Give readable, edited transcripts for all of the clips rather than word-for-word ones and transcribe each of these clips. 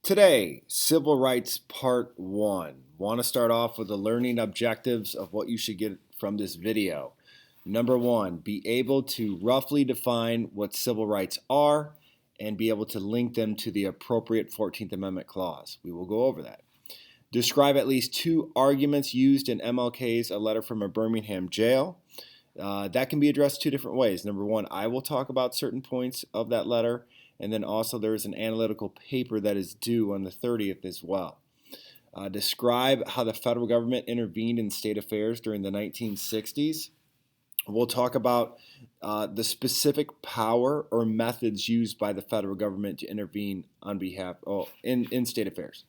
Today, Civil Rights Part 1. Want to start off with the learning objectives of what you should get from this video. Number 1, be able to roughly define what civil rights are and be able to link them to the appropriate 14th Amendment clause. We will go over that. Describe at least 2 arguments used in MLK's A Letter from a Birmingham Jail. That can be addressed 2 different ways. Number 1, I will talk about certain points of that letter, and then also there is an analytical paper that is due on the 30th as well. Describe how the federal government intervened in state affairs during the 1960s. We'll talk about the specific power or methods used by the federal government to intervene on behalf in state affairs.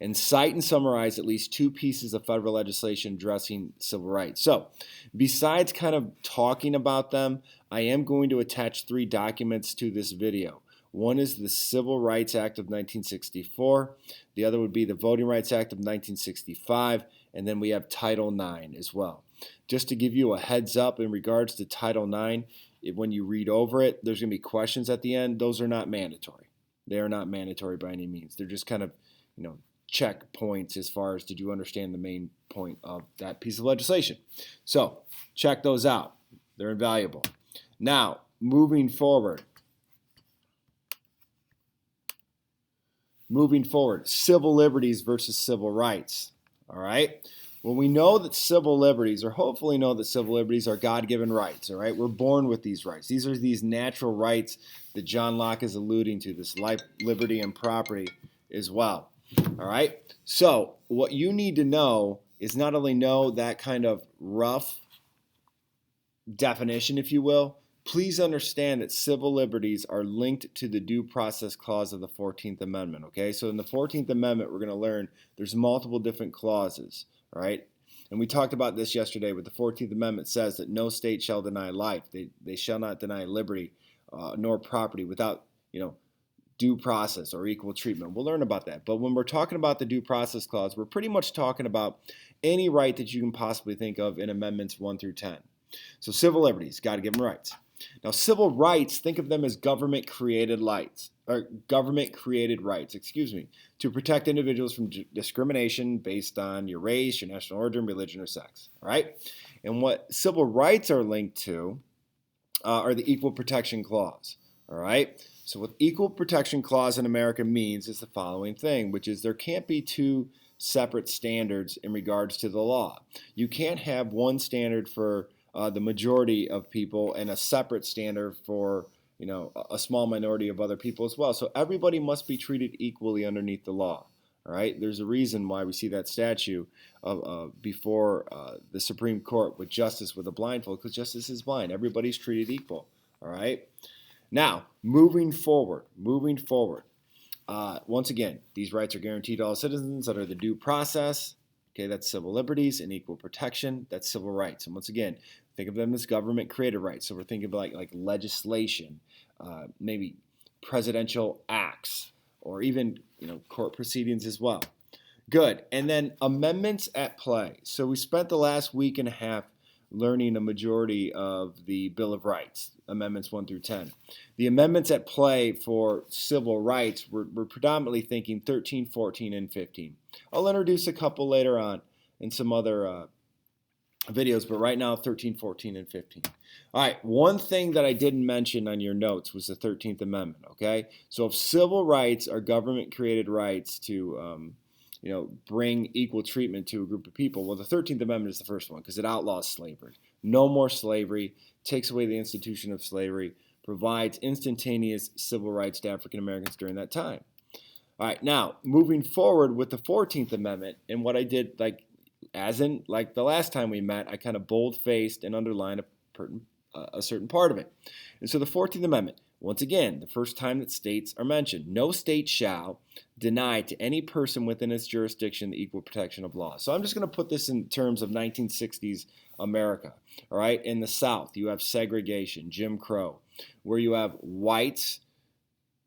And cite and summarize at least 2 pieces of federal legislation addressing civil rights. So, besides kind of talking about them, I am going to attach 3 documents to this video. One is the Civil Rights Act of 1964. The other would be the Voting Rights Act of 1965. And then we have Title IX as well. Just to give you a heads up in regards to Title IX, when you read over it, there's going to be questions at the end. Those are not mandatory. They are not mandatory by any means. They're just kind of, check points as far as did you understand the main point of that piece of legislation. So check those out. They're invaluable. Now, moving forward, civil liberties versus civil rights. All right? Well, we know that civil liberties, or hopefully know that civil liberties are God-given rights, all right? We're born with these rights. These are these natural rights that John Locke is alluding to, this life, liberty, and property as well, all right? So what you need to know is not only know that kind of rough definition, if you will, please understand that civil liberties are linked to the Due Process Clause of the 14th Amendment, okay? So in the 14th Amendment, we're going to learn there's multiple different clauses, all right? And we talked about this yesterday, but the 14th Amendment says that no state shall deny life. They shall not deny liberty nor property without, due process or equal treatment. We'll learn about that. But when we're talking about the Due Process Clause, we're pretty much talking about any right that you can possibly think of in Amendments 1 through 10. So civil liberties, got to give them rights. Now, civil rights, think of them as government-created rights, to protect individuals from discrimination based on your race, your national origin, religion, or sex. All right? And what civil rights are linked to are the Equal Protection Clause. All right? So what Equal Protection Clause in America means is the following thing, which is there can't be 2 separate standards in regards to the law. You can't have one standard for the majority of people and a separate standard for a small minority of other people as well. So everybody must be treated equally underneath the law. All right. There's a reason why we see that statue before the Supreme Court with justice with a blindfold, because justice is blind. Everybody's treated equal. All right. Now, moving forward. Once again, these rights are guaranteed to all citizens under the due process. Okay, that's civil liberties, and equal protection, that's civil rights. And once again, think of them as government-created rights. So we're thinking about like legislation, maybe presidential acts, or even court proceedings as well. Good. And then amendments at play. So we spent the last week and a half learning a majority of the Bill of Rights, Amendments 1 through 10. The amendments at play for civil rights, we're predominantly thinking 13, 14, and 15. I'll introduce a couple later on in some other videos, but right now 13, 14, and 15. All right, one thing that I didn't mention on your notes was the 13th Amendment, okay? So if civil rights are government-created rights to bring equal treatment to a group of people. Well, the 13th Amendment is the first one because it outlaws slavery. No more slavery, takes away the institution of slavery, provides instantaneous civil rights to African Americans during that time. All right, now, moving forward with the 14th Amendment, and what I did, like the last time we met, I kind of bold-faced and underlined a certain part of it. And so the 14th Amendment, once again, the first time that states are mentioned. No state shall deny to any person within its jurisdiction the equal protection of law. So I'm just going to put this in terms of 1960s America. All right, in the South, you have segregation, Jim Crow, where you have whites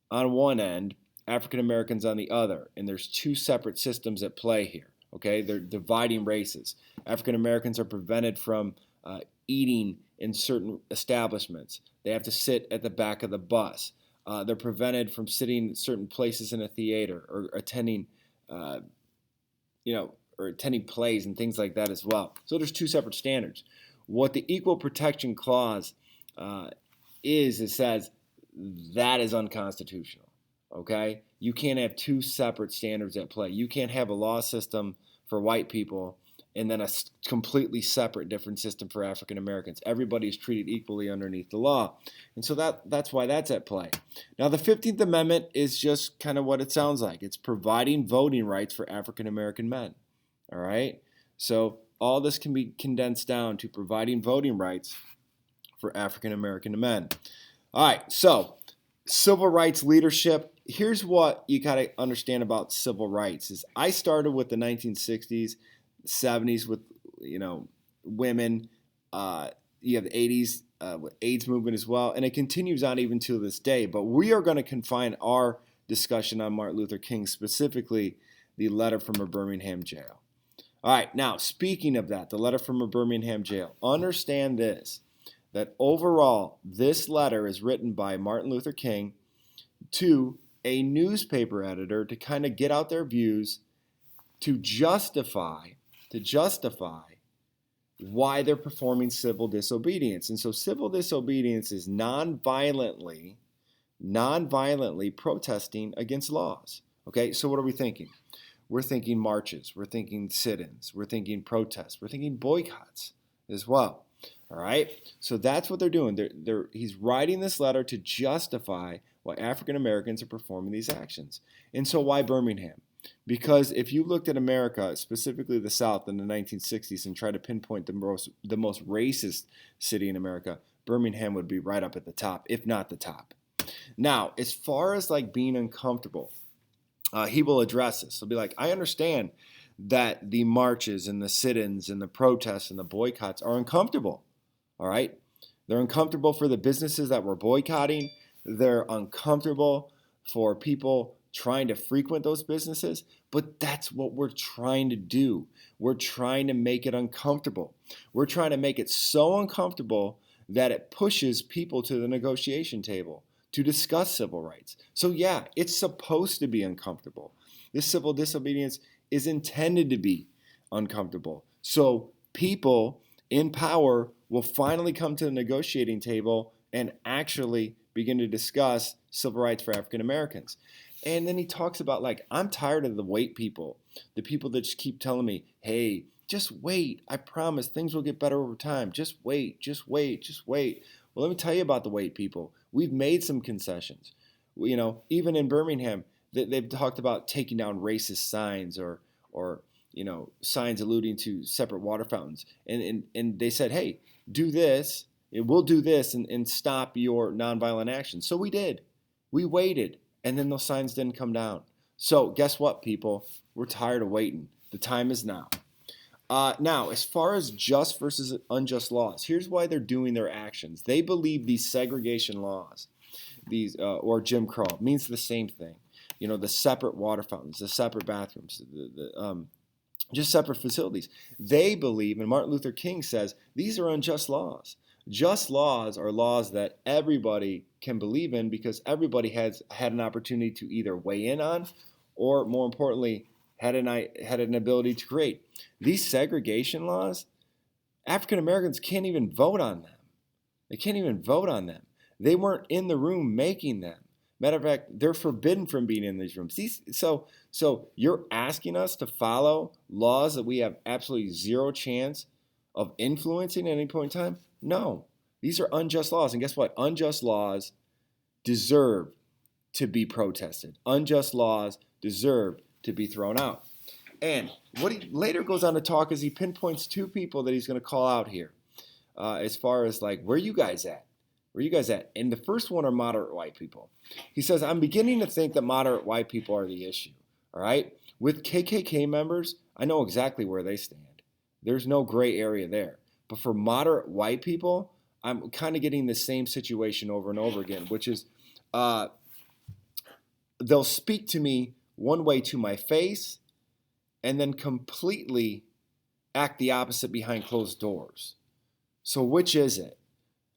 on one end, African Americans on the other, and there's 2 separate systems at play here. Okay, they're dividing races. African Americans are prevented from eating in certain establishments. They have to sit at the back of the bus. They're prevented from sitting certain places in a theater or attending, or attending plays and things like that as well. So there's two separate standards. What the Equal Protection Clause it says that is unconstitutional. Okay, you can't have two separate standards at play. You can't have a law system for white people and then a completely separate different system for African Americans. Everybody is treated equally underneath the law. And so that's why that's at play. Now, the 15th Amendment is just kind of what it sounds like. It's providing voting rights for African American men. All right? So all this can be condensed down to providing voting rights for African American men. All right, so civil rights leadership. Here's what you got to understand about civil rights is I started with the 1960s, 70s with, women. You have the 80s with AIDS movement as well, and it continues on even to this day. But we are going to confine our discussion on Martin Luther King, specifically the letter from a Birmingham jail. All right, now speaking of that, the letter from a Birmingham jail, understand this, that overall this letter is written by Martin Luther King to a newspaper editor to kind of get out their views to justify why they're performing civil disobedience. And so civil disobedience is non-violently protesting against laws. Okay, so what are we thinking? We're thinking marches, we're thinking sit-ins, we're thinking protests, we're thinking boycotts as well. All right, so that's what they're doing. He's writing this letter to justify why African Americans are performing these actions. And so why Birmingham? Because if you looked at America, specifically the South in the 1960s, and tried to pinpoint the most racist city in America, Birmingham would be right up at the top, if not the top. Now, as far as like being uncomfortable, he will address this. He'll be like, I understand that the marches and the sit-ins and the protests and the boycotts are uncomfortable. All right? They're uncomfortable for the businesses that we're boycotting. They're uncomfortable for people trying to frequent those businesses, but that's what we're trying to do. We're trying to make it uncomfortable. We're trying to make it so uncomfortable that it pushes people to the negotiation table to discuss civil rights. So yeah, it's supposed to be uncomfortable. This civil disobedience is intended to be uncomfortable. So people in power will finally come to the negotiating table and actually begin to discuss civil rights for African Americans. And then he talks about, like, I'm tired of the wait people, the people that just keep telling me, hey, just wait. I promise things will get better over time. Just wait, just wait, just wait. Well, let me tell you about the wait people. We've made some concessions. Even in Birmingham, they've talked about taking down racist signs or signs alluding to separate water fountains. And they said, hey, do this. We'll do this and stop your nonviolent action. So we did. We waited. And then those signs didn't come down. So guess what, people? We're tired of waiting. The time is now. Now, as far as just versus unjust laws, here's why they're doing their actions. They believe these segregation laws, or Jim Crow, means the same thing. The separate water fountains, the separate bathrooms, just separate facilities. They believe, and Martin Luther King says, these are unjust laws. Just laws are laws that everybody can believe in because everybody has had an opportunity to either weigh in on or, more importantly, had an ability to create. These segregation laws, African Americans can't even vote on them. They can't even vote on them. They weren't in the room making them. Matter of fact, they're forbidden from being in these rooms. So you're asking us to follow laws that we have absolutely zero chance of influencing at any point in time? No, these are unjust laws. And guess what? Unjust laws deserve to be protested. Unjust laws deserve to be thrown out. And what he later goes on to talk is he pinpoints two people that he's going to call out here as far as like, where are you guys at? Where are you guys at? And the first one are moderate white people. He says, I'm beginning to think that moderate white people are the issue. All right? With KKK members, I know exactly where they stand. There's no gray area there. But for moderate white people, I'm kind of getting the same situation over and over again, which is they'll speak to me one way to my face and then completely act the opposite behind closed doors. So which is it?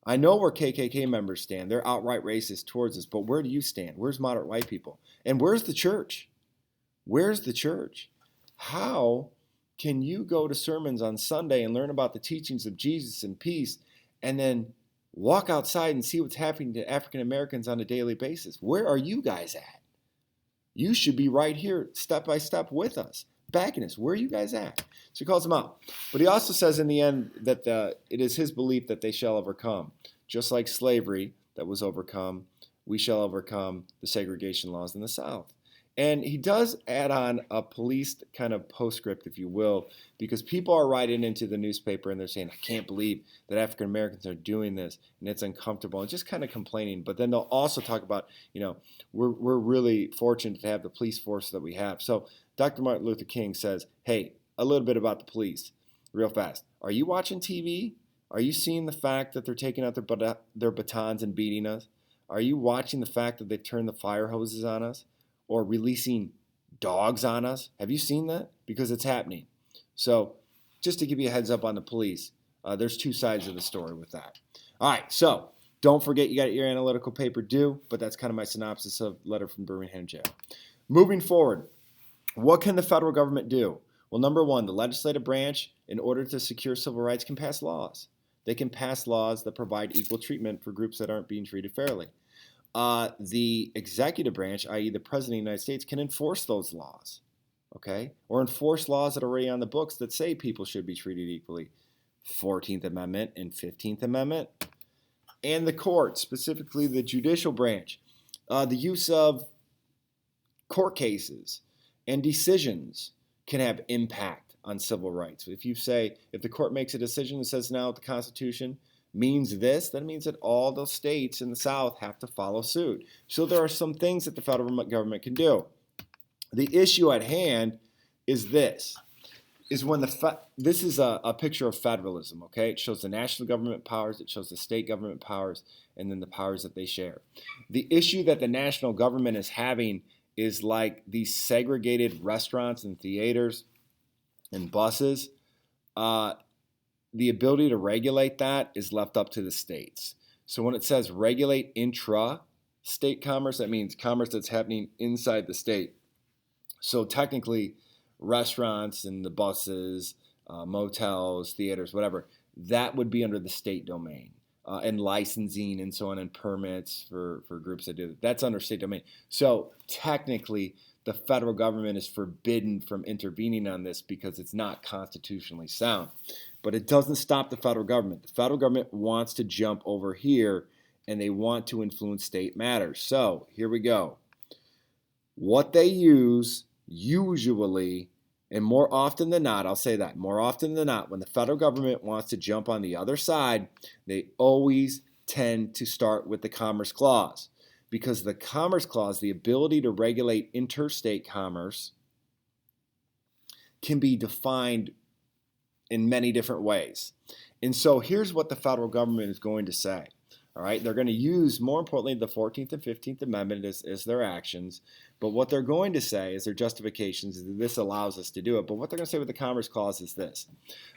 I know where KKK members stand. They're outright racist towards us, but where do you stand? Where's moderate white people? And where's the church? Where's the church? How can you go to sermons on Sunday and learn about the teachings of Jesus and peace and then walk outside and see what's happening to African Americans on a daily basis? Where are you guys at? You should be right here, step by step with us, backing us. Where are you guys at? So he calls them out. But he also says in the end that it is his belief that they shall overcome. Just like slavery that was overcome, we shall overcome the segregation laws in the South. And he does add on a police kind of postscript, if you will, because people are writing into the newspaper and they're saying, I can't believe that African Americans are doing this and it's uncomfortable and just kind of complaining. But then they'll also talk about, we're really fortunate to have the police force that we have. So Dr. Martin Luther King says, hey, a little bit about the police real fast. Are you watching TV? Are you seeing the fact that they're taking out their batons and beating us? Are you watching the fact that they turn the fire hoses on us? Or releasing dogs on us? Have you seen that? Because it's happening. So just to give you a heads up on the police, there's two sides of the story with that. All right, so don't forget you got your analytical paper due, but that's kind of my synopsis of Letter from Birmingham Jail. Moving forward, what can the federal government do? Well, number one, the legislative branch, in order to secure civil rights, can pass laws. They can pass laws that provide equal treatment for groups that aren't being treated fairly. The executive branch, i.e. the President of the United States, can enforce those laws, okay? Or enforce laws that are already on the books that say people should be treated equally. 14th Amendment and 15th Amendment. And the court, specifically the judicial branch, the use of court cases and decisions can have impact on civil rights. If the court makes a decision that says now the Constitution means this, that means that all the states in the South have to follow suit. So there are some things that the federal government can do. The issue at hand is this, is when this is a picture of federalism, okay? It shows the national government powers, it shows the state government powers, and then the powers that they share. The issue that the national government is having is like these segregated restaurants and theaters and buses. The ability to regulate that is left up to the states. So when it says regulate intra-state commerce, that means commerce that's happening inside the state. So technically, restaurants and the buses, motels, theaters, whatever, that would be under the state domain. And licensing and so on and permits for groups that do that. That's under state domain. So technically, the federal government is forbidden from intervening on this because it's not constitutionally sound. But it doesn't stop the federal government. The federal government wants to jump over here and they want to influence state matters. So here we go. What they use usually, and more often than not, I'll say that, more often than not, when the federal government wants to jump on the other side, they always tend to start with the Commerce Clause. Because the Commerce Clause, the ability to regulate interstate commerce, can be defined in many different ways. And so here's what the federal government is going to say. All right, they're going to use, more importantly, the 14th and 15th Amendment as their actions. But what they're going to say is their justifications is that this allows us to do it. But what they're going to say with the Commerce Clause is this.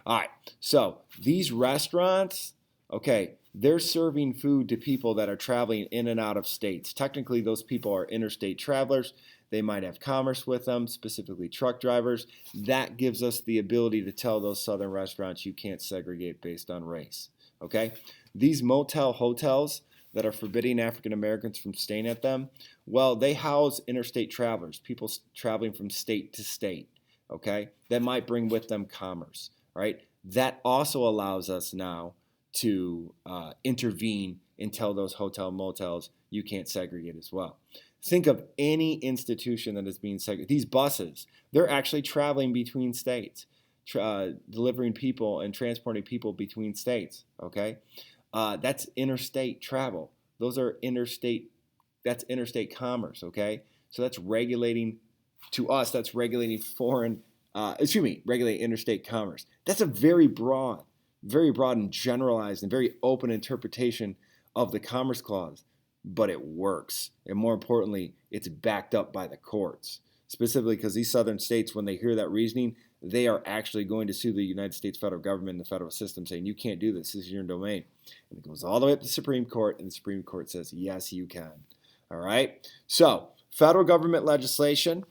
All right, so these restaurants, okay, they're serving food to people that are traveling in and out of states. Technically, those people are interstate travelers. They might have commerce with them, specifically truck drivers. That gives us the ability to tell those southern restaurants you can't segregate based on race. Okay? These motel hotels that are forbidding African Americans from staying at them, well, they house interstate travelers, people traveling from state to state. Okay? That might bring with them commerce. All right? That also allows us now to intervene and tell those hotel motels you can't segregate as well. Think of any institution that is being segregated. These buses, they're actually traveling between states, delivering people and transporting people between states, okay? That's interstate travel. Those are that's interstate commerce, okay? So that's regulating, to us, that's regulating regulating interstate commerce. That's a very broad and generalized and very open interpretation of the Commerce Clause. But it works. And more importantly, it's backed up by the courts. Specifically because these southern states, when they hear that reasoning, they are actually going to sue the United States federal government and the federal system saying, you can't do this. This is your domain. And it goes all the way up to the Supreme Court, and the Supreme Court says, yes, you can. All right? So, federal government legislation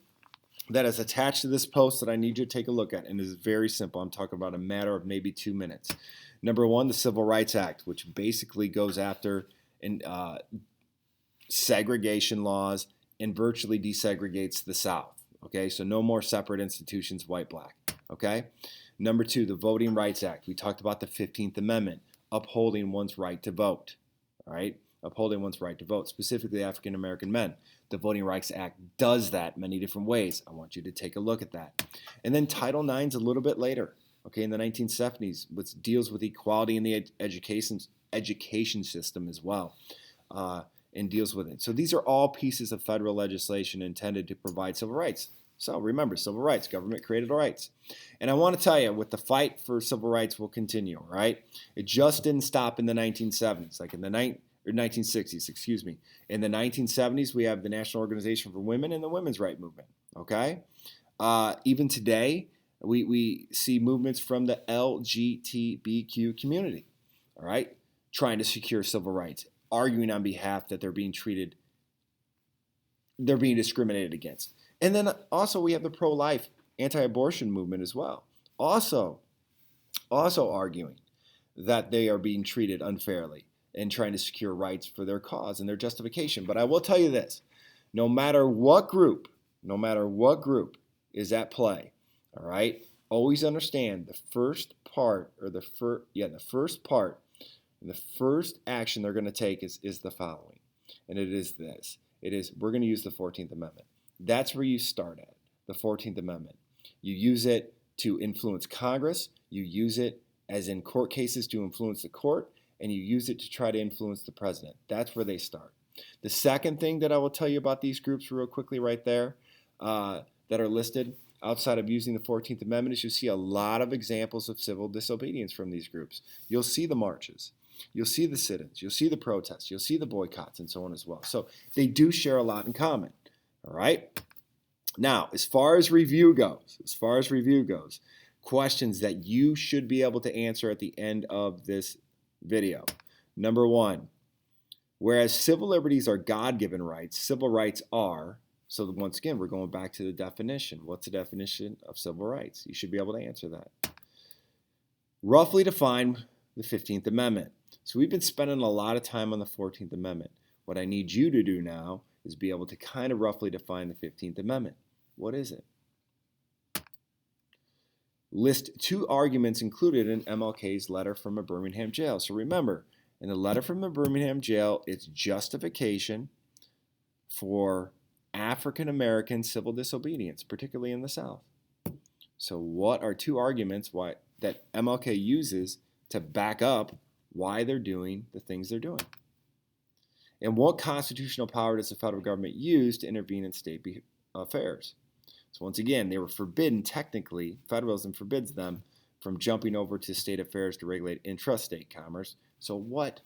that is attached to this post that I need you to take a look at, and it is very simple. I'm talking about a matter of maybe 2 minutes. Number one, the Civil Rights Act, which basically goes after segregation laws and virtually desegregates the South. Okay, so no more separate institutions, white, black. Okay. Number two, the Voting Rights Act. We talked about the 15th Amendment, upholding one's right to vote. All right, upholding one's right to vote, specifically African American men. The Voting Rights Act does that many different ways. I want you to take a look at that. And then Title IX is a little bit later, okay, in the 1970s, which deals with equality in the education system as well, and deals with it. So these are all pieces of federal legislation intended to provide civil rights. So remember, civil rights, government-created rights. And I want to tell you, with the fight for civil rights will continue, right? It just didn't stop in the 1970s, like in the 1960s, excuse me. In the 1970s, we have the National Organization for Women and the Women's Rights Movement, okay? Even today, we see movements from the LGBTQ community, all right, trying to secure civil rights, arguing on behalf that they're being discriminated against. And then also we have the pro-life, anti-abortion movement as well, also arguing that they are being treated unfairly and trying to secure rights for their cause and their justification. But I will tell you this, no matter what group is at play, all right, always understand the first action they're going to take is the following. And it is this. It is, we're going to use the 14th Amendment. That's where you start at, the 14th Amendment. You use it to influence Congress. You use it, as in court cases, to influence the court. And you use it to try to influence the president. That's where they start. The second thing that I will tell you about these groups real quickly right there that are listed outside of using the 14th Amendment is you see a lot of examples of civil disobedience from these groups. You'll see the marches. You'll see the sit-ins. You'll see the protests. You'll see the boycotts and so on as well. So they do share a lot in common. All right? Now, as far as review goes, questions that you should be able to answer at the end of this video. Number one, whereas civil liberties are God-given rights, civil rights are, so once again, we're going back to the definition. What's the definition of civil rights? You should be able to answer that. Roughly define the 15th Amendment. So we've been spending a lot of time on the 14th Amendment. What I need you to do now is be able to kind of roughly define the 15th Amendment. What is it? List two arguments included in MLK's letter from a Birmingham jail. So remember, in the letter from the Birmingham jail, it's justification for African American civil disobedience, particularly in the South. So what are two arguments that MLK uses to back up why they're doing the things they're doing? And what constitutional power does the federal government use to intervene in state affairs? So once again, they were forbidden, technically, federalism forbids them from jumping over to state affairs to regulate intrastate commerce. So what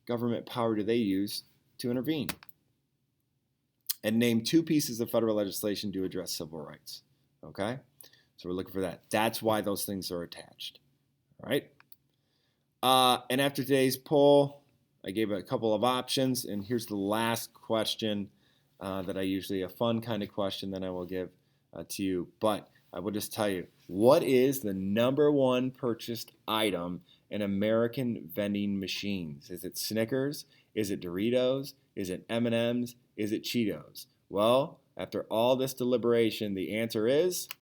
government power do they use to intervene? And name two pieces of federal legislation to address civil rights. Okay? So we're looking for that. That's why those things are attached. All right? And after today's poll, I gave a couple of options, and here's the last question that I usually, a fun kind of question that I will give to you. But I will just tell you, what is the number one purchased item in American vending machines? Is it Snickers? Is it Doritos? Is it M&M's? Is it Cheetos? Well, after all this deliberation, the answer is